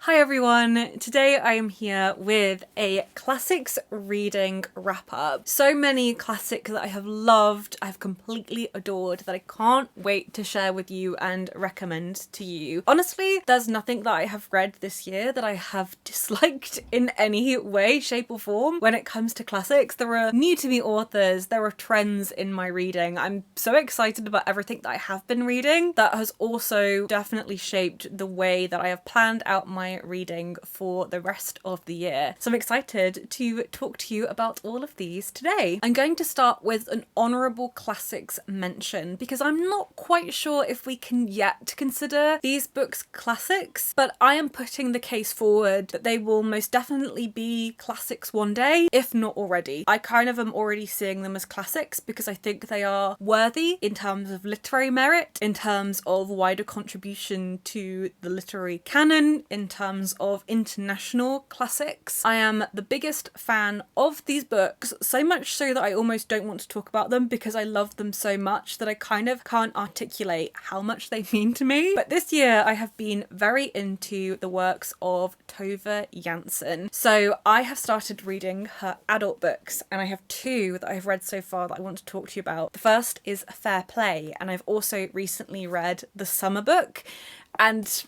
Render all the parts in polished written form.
Hi everyone, today I am here with a classics reading wrap up. So many classics that I have loved, I have completely adored, that I can't wait to share with you and recommend to you. Honestly, there's nothing that I have read this year that I have disliked in any way, shape or form. When it comes to classics, there are new to me authors, there are trends in my reading. I'm so excited about everything that I have been reading that has also definitely shaped the way that I have planned out my reading for the rest of the year. So I'm excited to talk to you about all of these today. I'm going to start with an honourable classics mention because I'm not quite sure if we can yet consider these books classics, but I am putting the case forward that they will most definitely be classics one day, if not already. I kind of am already seeing them as classics because I think they are worthy in terms of literary merit, in terms of wider contribution to the literary canon, in terms of international classics. I am the biggest fan of these books, so much so that I almost don't want to talk about them because I love them so much that I kind of can't articulate how much they mean to me. But this year I have been very into the works of Tove Jansson. So I have started reading her adult books, and I have two that I've read so far that I want to talk to you about. The first is Fair Play, and I've also recently read the summer book, and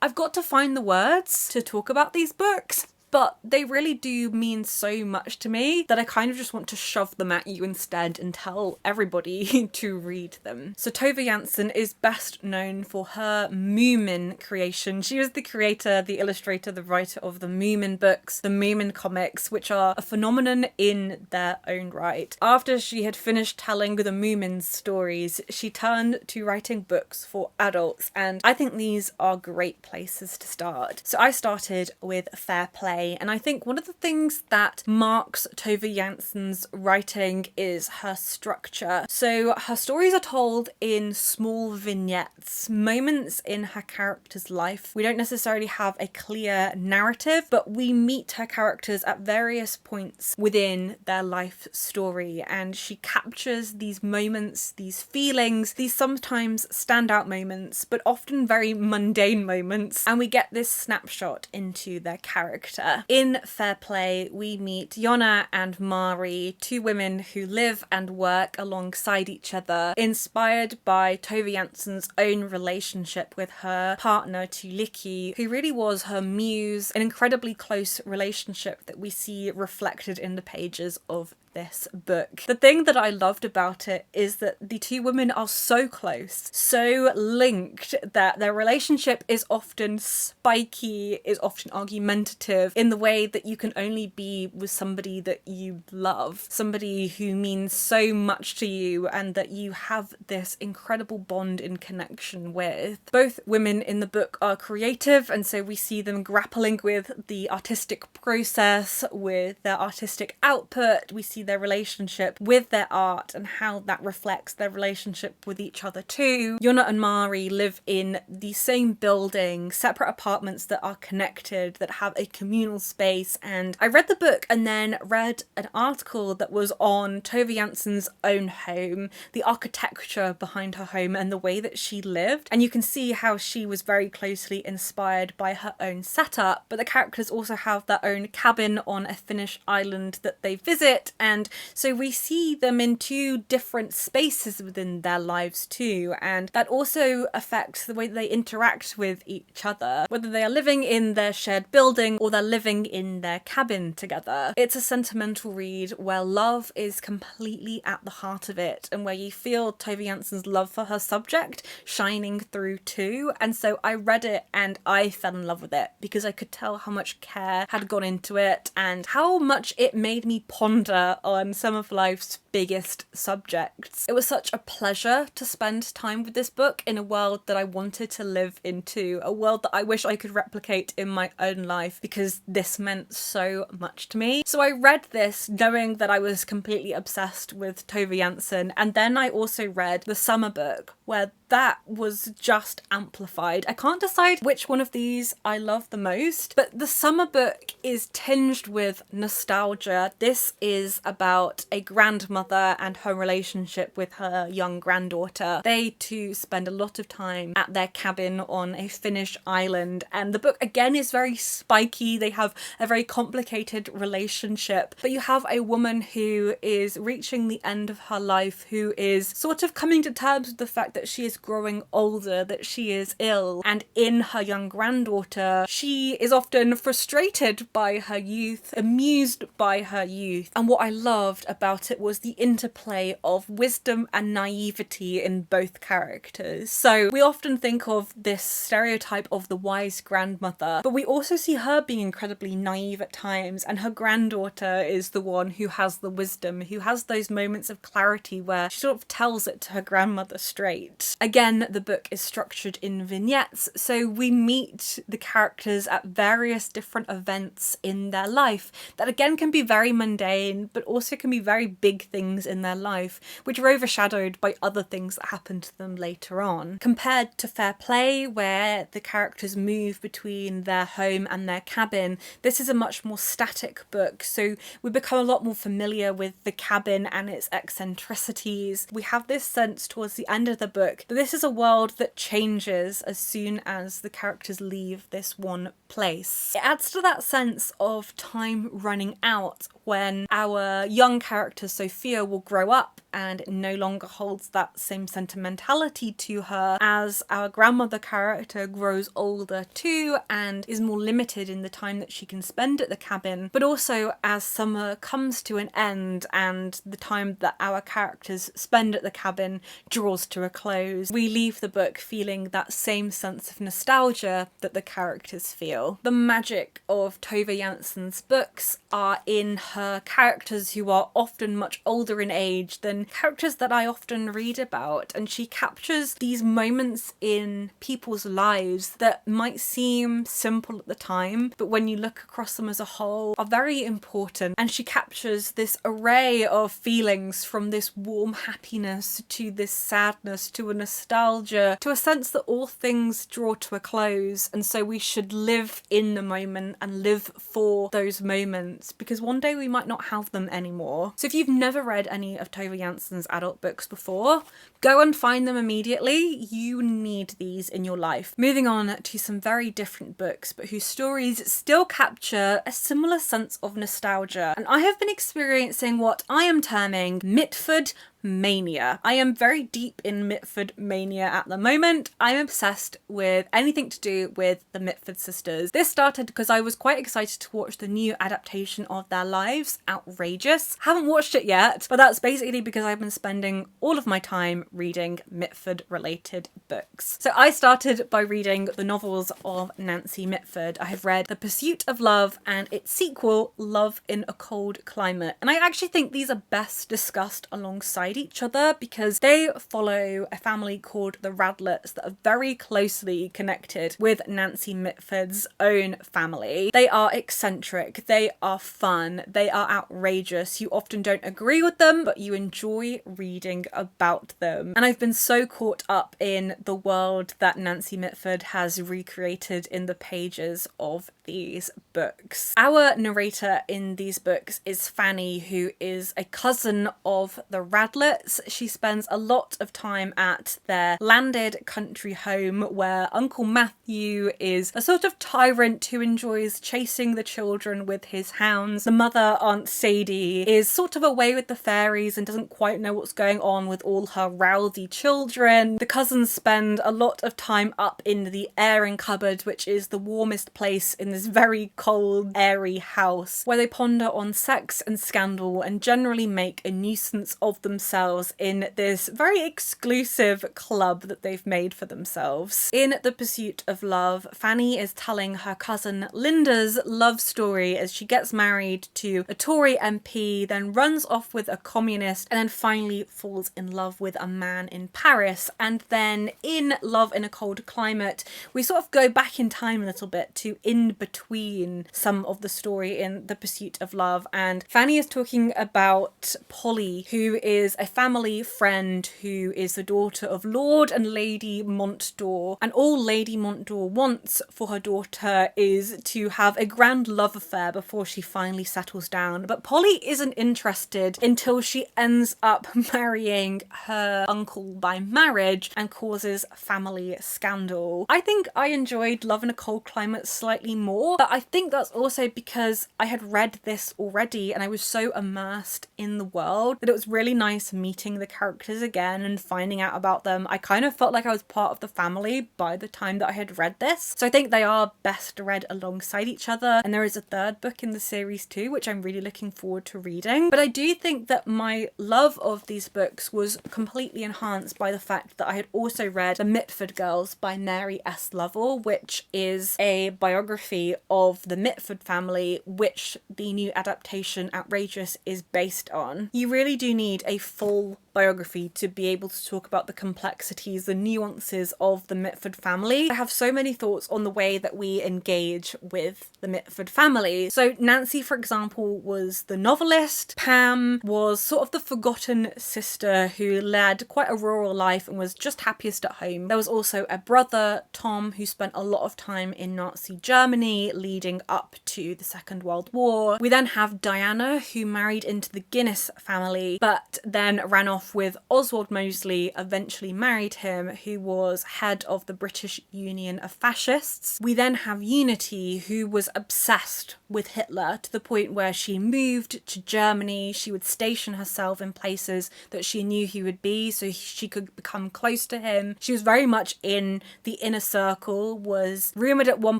I've got to find the words to talk about these books, but they really do mean so much to me that I kind of just want to shove them at you instead and tell everybody to read them. So Tove Jansson is best known for her Moomin creation. She was the creator, the illustrator, the writer of the Moomin books, the Moomin comics, which are a phenomenon in their own right. After she had finished telling the Moomin stories, she turned to writing books for adults, and I think these are great places to start. So I started with Fair Play. And I think one of the things that marks Tove Jansson's writing is her structure. So her stories are told in small vignettes, moments in her character's life. We don't necessarily have a clear narrative, but we meet her characters at various points within their life story, and she captures these moments, these feelings, these sometimes standout moments, but often very mundane moments, and we get this snapshot into their character. In Fair Play, we meet Jonna and Mari, two women who live and work alongside each other, inspired by Tove Jansson's own relationship with her partner Tuliki, who really was her muse, an incredibly close relationship that we see reflected in the pages of this book. The thing that I loved about it is that the two women are so close, so linked, that their relationship is often spiky, is often argumentative in the way that you can only be with somebody that you love, somebody who means so much to you and that you have this incredible bond and connection with. Both women in the book are creative, and so we see them grappling with the artistic process, with their artistic output. We see their relationship with their art and how that reflects their relationship with each other too. Jonna and Mari live in the same building, separate apartments that are connected, that have a communal space, and I read the book and then read an article that was on Tove Jansson's own home, the architecture behind her home and the way that she lived, and you can see how she was very closely inspired by her own setup, but the characters also have their own cabin on a Finnish island that they visit, and so we see them in two different spaces within their lives too, and that also affects the way they interact with each other, whether they are living in their shared building or they're living in their cabin together. It's a sentimental read where love is completely at the heart of it, and where you feel Tove Jansson's love for her subject shining through too, and so I read it and I fell in love with it because I could tell how much care had gone into it and how much it made me ponder on some of life's biggest subjects. It was such a pleasure to spend time with this book in a world that I wanted to live into, a world that I wish I could replicate in my own life because this meant so much to me. So I read this knowing that I was completely obsessed with Tove Jansson, and then I also read the summer book where that was just amplified. I can't decide which one of these I love the most, but the summer book is tinged with nostalgia. This is about a grandmother and her relationship with her young granddaughter. They too spend a lot of time at their cabin on a Finnish island, and the book again is very spiky. They have a very complicated relationship, but you have a woman who is reaching the end of her life, who is sort of coming to terms with the fact that she is growing older, that she is ill, and in her young granddaughter, she is often frustrated by her youth, amused by her youth. And what I loved about it was the interplay of wisdom and naivety in both characters. So we often think of this stereotype of the wise grandmother, but we also see her being incredibly naive at times, and her granddaughter is the one who has the wisdom, who has those moments of clarity where she sort of tells it to her grandmother straight. Again, the book is structured in vignettes, so we meet the characters at various different events in their life that again can be very mundane, but also can be very big things in their life, which are overshadowed by other things that happen to them later on. Compared to Fair Play, where the characters move between their home and their cabin, this is a much more static book, so we become a lot more familiar with the cabin and its eccentricities. We have this sense towards the end of the book that this is a world that changes as soon as the characters leave this one place. It adds to that sense of time running out when our young character Sophia will grow up and it no longer holds that same sentimentality to her as our grandmother character grows older too and is more limited in the time that she can spend at the cabin, but also as summer comes to an end and the time that our characters spend at the cabin draws to a close, we leave the book feeling that same sense of nostalgia that the characters feel. The magic of Tove Jansson's books are in her characters who are often much older in age than characters that I often read about, and she captures these moments in people's lives that might seem simple at the time, but when you look across them as a whole are very important, and she captures this array of feelings from this warm happiness to this sadness to a nostalgia to a sense that all things draw to a close, and so we should live in the moment and live for those moments because one day we might not have them anymore. So if you've never read any of Tove Jansson's adult books before, go and find them immediately. You need these in your life. Moving on to some very different books, but whose stories still capture a similar sense of nostalgia. And I have been experiencing what I am terming Mitford mania. I am very deep in Mitford mania at the moment. I'm obsessed with anything to do with the Mitford sisters. This started because I was quite excited to watch the new adaptation of their lives, Outrageous. Haven't watched it yet, but that's basically because I've been spending all of my time reading Mitford related books. So I started by reading the novels of Nancy Mitford. I have read The Pursuit of Love and its sequel, Love in a Cold Climate. And I actually think these are best discussed alongside each other because they follow a family called the Radlets that are very closely connected with Nancy Mitford's own family. They are eccentric, they are fun, they are outrageous. You often don't agree with them, but you enjoy reading about them. And I've been so caught up in the world that Nancy Mitford has recreated in the pages of these books. Our narrator in these books is Fanny, who is a cousin of the Radlets. She spends a lot of time at their landed country home where Uncle Matthew is a sort of tyrant who enjoys chasing the children with his hounds. The mother, Aunt Sadie, is sort of away with the fairies and doesn't quite know what's going on with all her rowdy children. The cousins spend a lot of time up in the airing cupboard, which is the warmest place in this very cold, airy house, where they ponder on sex and scandal and generally make a nuisance of themselves in this very exclusive club that they've made for themselves. In The Pursuit of Love, Fanny is telling her cousin Linda's love story as she gets married to a Tory MP, then runs off with a communist, and then finally falls in love with a man in Paris. And then in Love in a Cold Climate, we sort of go back in time a little bit to in between some of the story in The Pursuit of Love, and Fanny is talking about Polly, who is a family friend who is the daughter of Lord and Lady Montdor, and all Lady Montdor wants for her daughter is to have a grand love affair before she finally settles down. But Polly isn't interested until she ends up marrying her uncle by marriage and causes family scandal. I think I enjoyed Love in a Cold Climate slightly more, but I think that's also because I had read this already and I was so immersed in the world that it was really nice meeting the characters again and finding out about them. I kind of felt like I was part of the family by the time that I had read this. So I think they are best read alongside each other, and there is a third book in the series too, which I'm really looking forward to reading. But I do think that my love of these books was completely enhanced by the fact that I had also read The Mitford Girls by Mary S. Lovell, which is a biography of the Mitford family, which the new adaptation Outrageous is based on. You really do need a full biography to be able to talk about the complexities, the nuances of the Mitford family. I have so many thoughts on the way that we engage with the Mitford family. So Nancy, for example, was the novelist. Pam was sort of the forgotten sister who led quite a rural life and was just happiest at home. There was also a brother, Tom, who spent a lot of time in Nazi Germany leading up to the Second World War. We then have Diana, who married into the Guinness family, but then ran off with Oswald Mosley, eventually married him, who was head of the British Union of Fascists. We then have Unity, who was obsessed with Hitler to the point where she moved to Germany. She would station herself in places that she knew he would be so she could become close to him. She was very much in the inner circle, was rumoured at one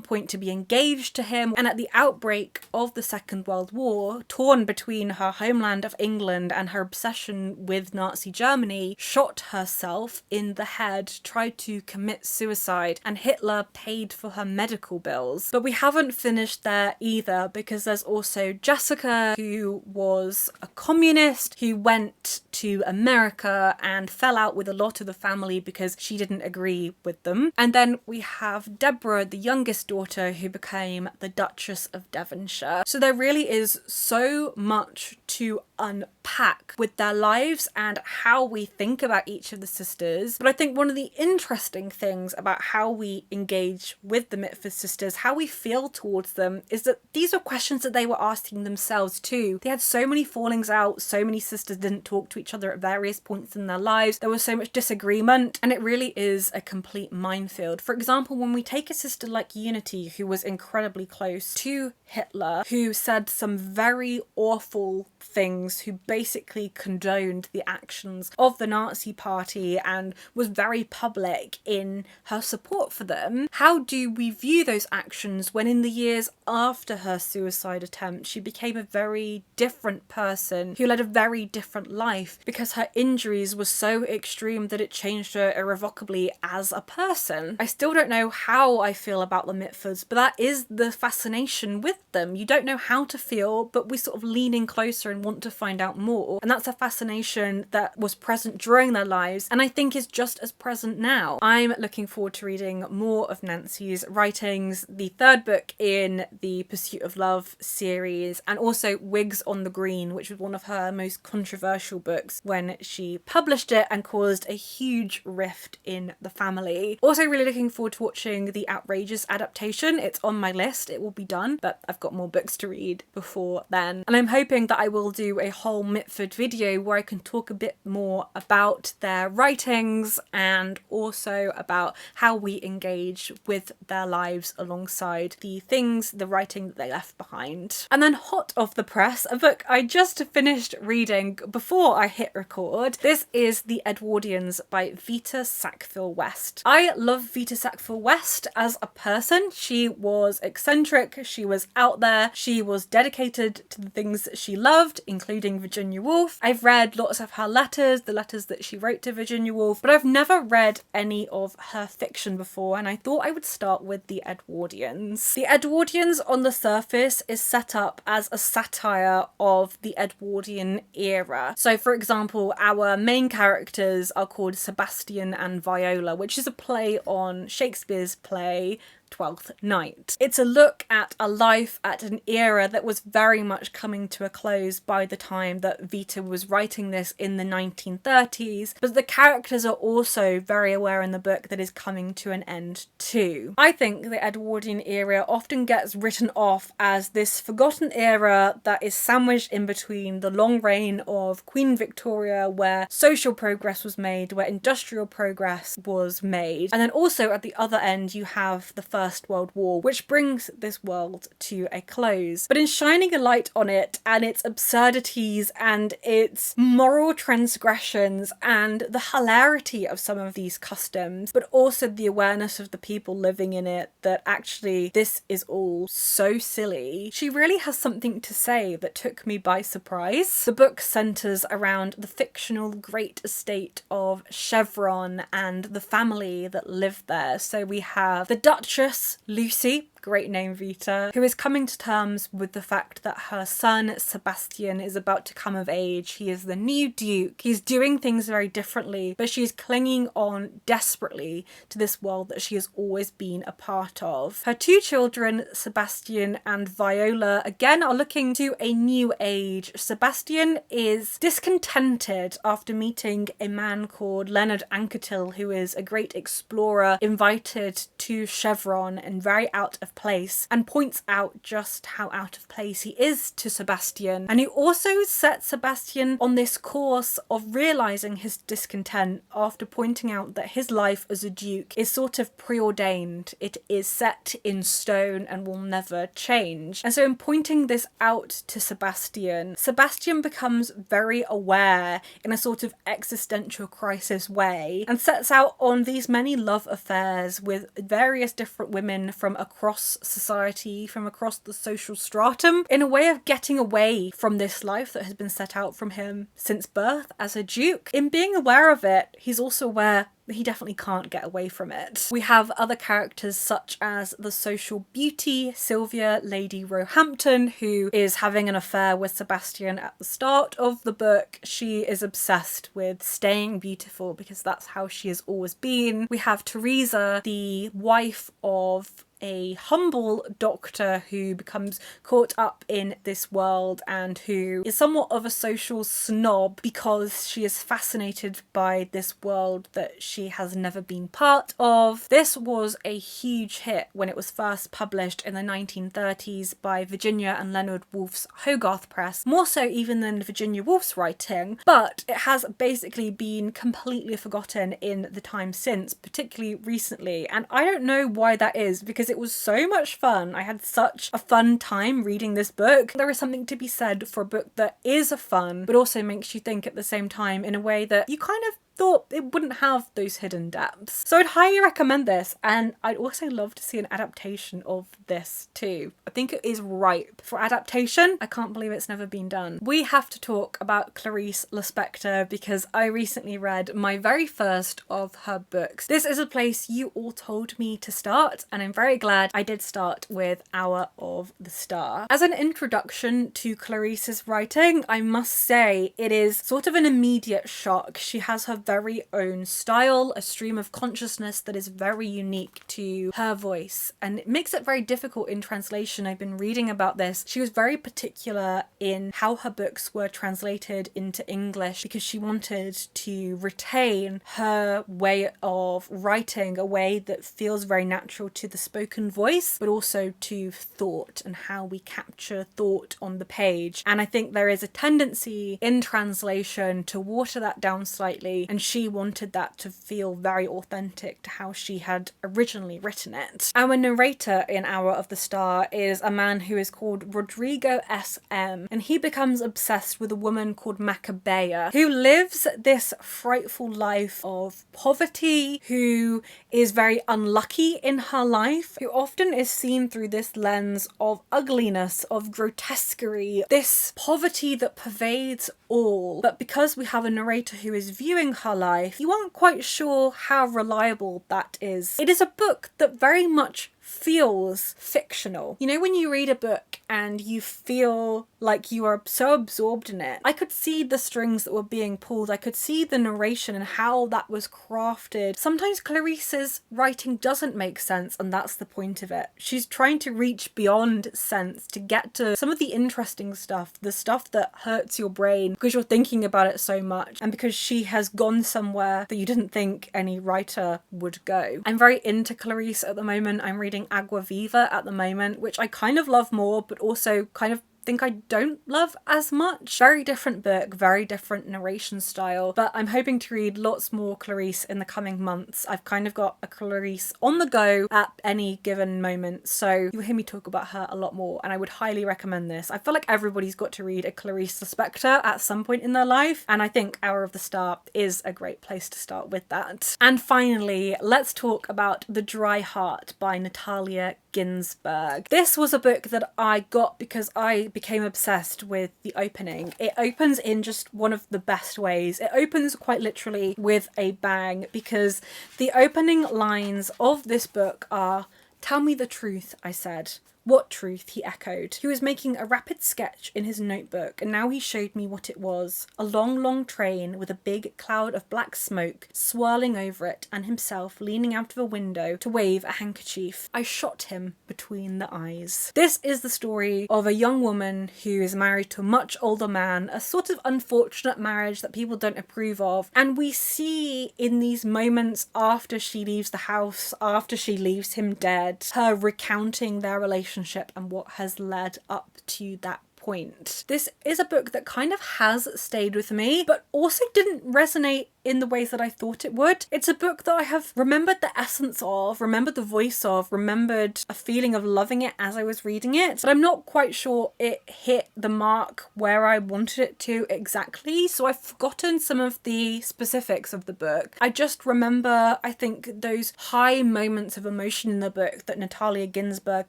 point to be engaged to him, and at the outbreak of the Second World War, torn between her homeland of England and her obsession with Nazi Germany, shot herself in the head, tried to commit suicide, and Hitler paid for her medical bills. But we haven't finished there either, because there's also Jessica, who was a communist, who went to America and fell out with a lot of the family because she didn't agree with them. And then we have Deborah, the youngest daughter, who became the Duchess of Devonshire. So there really is so much to unpack with their lives and how we think about each of the sisters. But I think one of the interesting things about how we engage with the Mitford sisters, how we feel towards them, is that these are questions that they were asking themselves too. They had so many fallings out, so many sisters didn't talk to each other at various points in their lives, there was so much disagreement, and it really is a complete minefield. For example, when we take a sister like Unity, who was incredibly close to Hitler, who said some very awful things, who basically condoned the actions of the Nazi Party and was very public in her support for them, how do we view those actions when in the years after her suicide attempt she became a very different person who led a very different life because her injuries were so extreme that it changed her irrevocably as a person? I still don't know how I feel about the Mitfords, but that is the fascination with them. You don't know how to feel, but we sort of lean in closer and want to find out more, and that's a fascination that was present during their lives and I think is just as present now. I'm looking forward to reading more of Nancy's writings, the third book in the Pursuit of Love series, and also Wigs on the Green, which was one of her most controversial books when she published it and caused a huge rift in the family. Also really looking forward to watching the Outrageous adaptation. It's on my list, it will be done, but I've got more books to read before then. And I'm hoping that I will do a whole Mitford video where I can talk a bit more about their writings and also about how we engage with their lives alongside the things, the writing that they left behind. And then hot off the press, a book I just finished reading before I hit record. This is The Edwardians by Vita Sackville West. I love Vita Sackville West as a person. She was eccentric, she was out there, she was dedicated to the things that she loved, including Virginia Woolf. I've read lots of her letters, the letters that she wrote to Virginia Woolf, but I've never read any of her fiction before, and I thought I would start with The Edwardians. The Edwardians on the surface is set up as a satire of the Edwardian era. So for example, our main characters are called Sebastian and Viola, which is a play on Shakespeare's play Twelfth Night. It's a look at a life at an era that was very much coming to a close by the time that Vita was writing this in the 1930s, but the characters are also very aware in the book that is coming to an end too. I think the Edwardian era often gets written off as this forgotten era that is sandwiched in between the long reign of Queen Victoria, where social progress was made, where industrial progress was made, and then also at the other end you have the First World War, which brings this world to a close. But in shining a light on it and its absurdities and its moral transgressions and the hilarity of some of these customs, but also the awareness of the people living in it that actually this is all so silly, she really has something to say that took me by surprise. The book centres around the fictional great estate of Chevron and the family that lived there. So we have the Duchess Lucy, great name Vita, who is coming to terms with the fact that her son Sebastian is about to come of age. He is the new Duke. He's doing things very differently, but she's clinging on desperately to this world that she has always been a part of. Her two children, Sebastian and Viola, again are looking to a new age. Sebastian is discontented after meeting a man called Leonard Anquetil, who is a great explorer invited to Chevron and very out of place, and points out just how out of place he is to Sebastian. And he also sets Sebastian on this course of realising his discontent after pointing out that his life as a duke is sort of preordained. It is set in stone and will never change. And so in pointing this out to Sebastian, Sebastian becomes very aware in a sort of existential crisis way and sets out on these many love affairs with various different women from across society, from across the social stratum, in a way of getting away from this life that has been set out from him since birth as a duke. In being aware of it, he's also aware he definitely can't get away from it. We have other characters such as the social beauty, Sylvia, Lady Roehampton, who is having an affair with Sebastian at the start of the book. She is obsessed with staying beautiful because that's how she has always been. We have Teresa, the wife of a humble doctor who becomes caught up in this world and who is somewhat of a social snob because she is fascinated by this world that she has never been part of. This was a huge hit when it was first published in the 1930s by Virginia and Leonard Woolf's Hogarth Press, more so even than Virginia Woolf's writing, but it has basically been completely forgotten in the time since, particularly recently, and I don't know why that is, because it was so much fun. I had such a fun time reading this book. There is something to be said for a book that is fun, but also makes you think at the same time in a way that you kind of thought it wouldn't have those hidden depths. So I'd highly recommend this, and I'd also love to see an adaptation of this too. I think it is ripe for adaptation. I can't believe it's never been done. We have to talk about Clarice Lispector because I recently read my very first of her books. This is a place you all told me to start, and I'm very glad I did start with Hour of the Star. As an introduction to Clarice's writing, I must say it is sort of an immediate shock. She has her very own style, a stream of consciousness that is very unique to her voice, and it makes it very difficult in translation. I've been reading about this. She was very particular in how her books were translated into English because she wanted to retain her way of writing, a way that feels very natural to the spoken voice, but also to thought and how we capture thought on the page. And I think there is a tendency in translation to water that down slightly, and she wanted that to feel very authentic to how she had originally written it. Our narrator in Hour of the Star is a man who is called Rodrigo S.M., and he becomes obsessed with a woman called Macabea, who lives this frightful life of poverty, who is very unlucky in her life, who often is seen through this lens of ugliness, of grotesquerie, this poverty that pervades all. But because we have a narrator who is viewing her life, you aren't quite sure how reliable that is. It is a book that very much feels fictional. You know, when you read a book and you feel like you are so absorbed in it. I could see the strings that were being pulled. I could see the narration and how that was crafted. Sometimes Clarice's writing doesn't make sense, and that's the point of it. She's trying to reach beyond sense to get to some of the interesting stuff, the stuff that hurts your brain because you're thinking about it so much, and because she has gone somewhere that you didn't think any writer would go. I'm very into Clarice at the moment. I'm reading Agua Viva at the moment, which I kind of love more, but also kind of think I don't love as much. Very different book, very different narration style, but I'm hoping to read lots more Clarice in the coming months. I've kind of got a Clarice on the go at any given moment, so you'll hear me talk about her a lot more, and I would highly recommend this. I feel like everybody's got to read a Clarice Lispector at some point in their life, and I think Hour of the Star is a great place to start with that. And finally, let's talk about The Dry Heart by Natalia Ginzburg. This was a book that I got because I became obsessed with the opening. It opens in just one of the best ways. It opens quite literally with a bang, because the opening lines of this book are, "Tell me the truth," I said. "What truth?" he echoed. He was making a rapid sketch in his notebook, and now he showed me what it was. A long, long train with a big cloud of black smoke swirling over it, and himself leaning out of a window to wave a handkerchief. I shot him between the eyes. This is the story of a young woman who is married to a much older man, a sort of unfortunate marriage that people don't approve of, and we see in these moments after she leaves the house, after she leaves him dead, her recounting their relationship and what has led up to that point. This is a book that kind of has stayed with me, but also didn't resonate in the ways that I thought it would. It's a book that I have remembered the essence of, remembered the voice of, remembered a feeling of loving it as I was reading it, but I'm not quite sure it hit the mark where I wanted it to exactly, so I've forgotten some of the specifics of the book. I just remember, I think, those high moments of emotion in the book that Natalia Ginzburg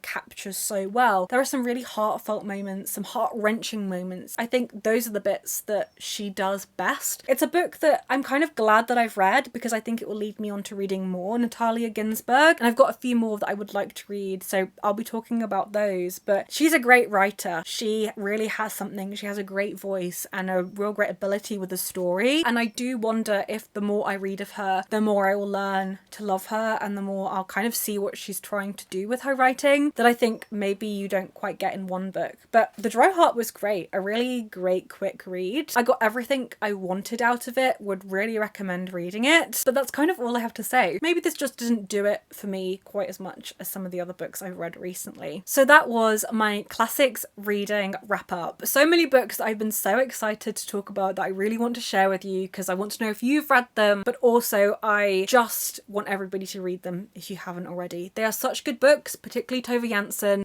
captures so well. There are some really heartfelt moments, some heart-wrenching moments. I think those are the bits that she does best. It's a book that I'm kind of glad that I've read, because I think it will lead me on to reading more Natalia Ginzburg, and I've got a few more that I would like to read, so I'll be talking about those. But she's a great writer. She really has something. She has a great voice and a real great ability with the story, and I do wonder if the more I read of her, the more I will learn to love her, and the more I'll kind of see what she's trying to do with her writing that I think maybe you don't quite get in one book. But The Dry Heart was great. A really great quick read. I got everything I wanted out of it. Would really recommend reading it, but that's kind of all I have to say. Maybe this just didn't do it for me quite as much as some of the other books I've read recently. So that was my classics reading wrap up. So many books that I've been so excited to talk about that I really want to share with you, because I want to know if you've read them, but also I just want everybody to read them if you haven't already. They are such good books, particularly Tove Jansson.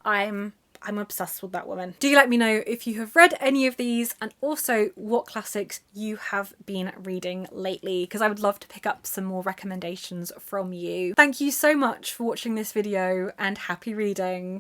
I'm obsessed with that woman. Do let me know if you have read any of these, and also what classics you have been reading lately, because I would love to pick up some more recommendations from you. Thank you so much for watching this video, and happy reading.